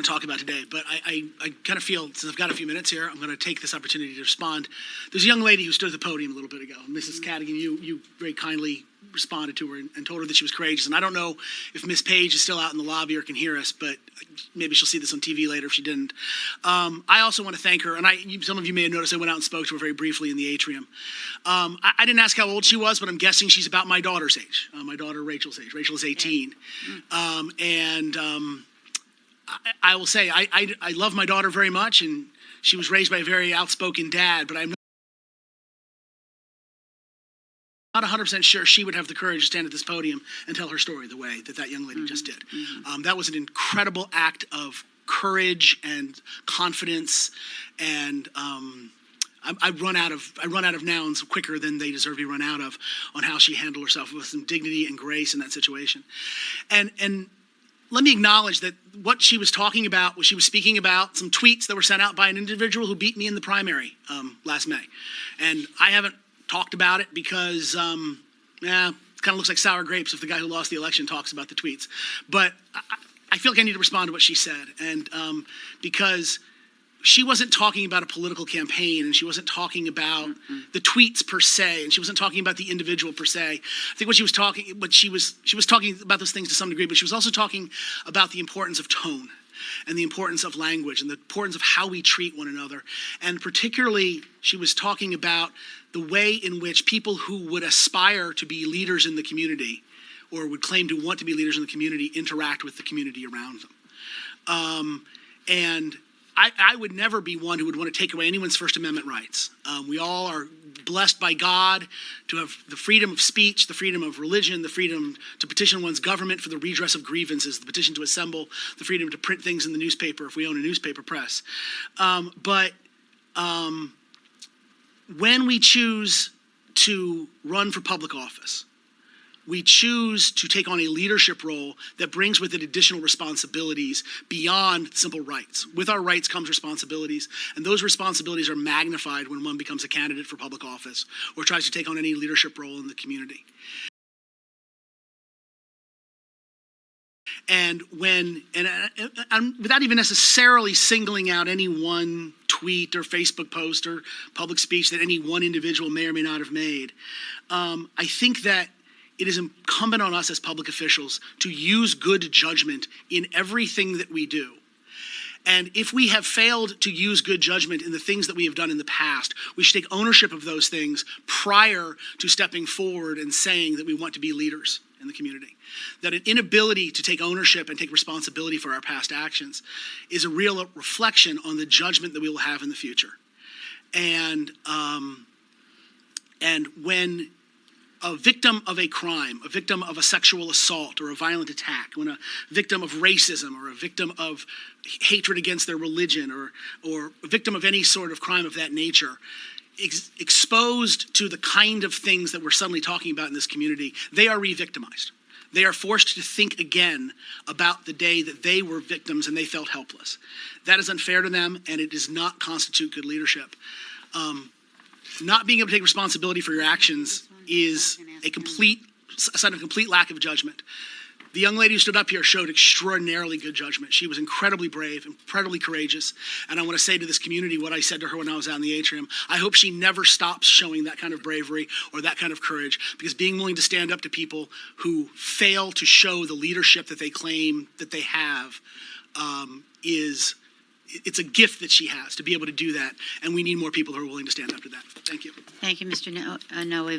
talk about today, but I kind of feel, since I've got a few minutes here, I'm going to take this opportunity to respond. There's a young lady who stood at the podium a little bit ago, Mrs. Cadigan. You very kindly responded to her and told her that she was courageous. And I don't know if Miss Page is still out in the lobby or can hear us, but maybe she'll see this on TV later if she didn't. I also want to thank her, and some of you may have noticed I went out and spoke to her very briefly in the atrium. I didn't ask how old she was, but I'm guessing she's about my daughter's age, my daughter Rachel's age. Rachel is 18. I will say I love my daughter very much, and she was raised by a very outspoken dad, but I'm not 100% sure she would have the courage to stand at this podium and tell her story the way that young lady just did. That was an incredible act of courage and confidence, and I run out of nouns quicker than they deserve to be run out of on how she handled herself with some dignity and grace in that situation. And let me acknowledge that what she was talking about was she was speaking about some tweets that were sent out by an individual who beat me in the primary last May. And I haven't talked about it because, it kind of looks like sour grapes if the guy who lost the election talks about the tweets. But I feel like I need to respond to what she said. And because she wasn't talking about a political campaign, and she wasn't talking about the tweets per se, and she wasn't talking about the individual per se. I think she was talking about those things to some degree, but she was also talking about the importance of tone and the importance of language and the importance of how we treat one another. And particularly, she was talking about the way in which people who would aspire to be leaders in the community or would claim to want to be leaders in the community interact with the community around them. And I would never be one who would want to take away anyone's First Amendment rights. We all are blessed by God to have the freedom of speech, the freedom of religion, the freedom to petition one's government for the redress of grievances, the petition to assemble, the freedom to print things in the newspaper if we own a newspaper press. But when we choose to run for public office, we choose to take on a leadership role that brings with it additional responsibilities beyond simple rights. With our rights comes responsibilities, and those responsibilities are magnified when one becomes a candidate for public office or tries to take on any leadership role in the community. And without even necessarily singling out any one tweet or Facebook post or public speech that any one individual may or may not have made, I think that it is incumbent on us as public officials to use good judgment in everything that we do. And if we have failed to use good judgment in the things that we have done in the past, we should take ownership of those things prior to stepping forward and saying that we want to be leaders in the community. That an inability to take ownership and take responsibility for our past actions is a real reflection on the judgment that we will have in the future. And when a victim of a crime, a victim of a sexual assault or a violent attack, when a victim of racism or a victim of hatred against their religion or a victim of any sort of crime of that nature, exposed to the kind of things that we're suddenly talking about in this community, they are re-victimized. They are forced to think again about the day that they were victims and they felt helpless. That is unfair to them, and it does not constitute good leadership. Not being able to take responsibility for your actions is a sign of complete lack of judgment. The young lady who stood up here showed extraordinarily good judgment. She was incredibly brave, incredibly courageous. And I want to say to this community what I said to her when I was out in the atrium. I hope she never stops showing that kind of bravery or that kind of courage, because being willing to stand up to people who fail to show the leadership that they claim that they have it's a gift that she has to be able to do that. And we need more people who are willing to stand up to that. Thank you. Thank you, Mr. Nohe.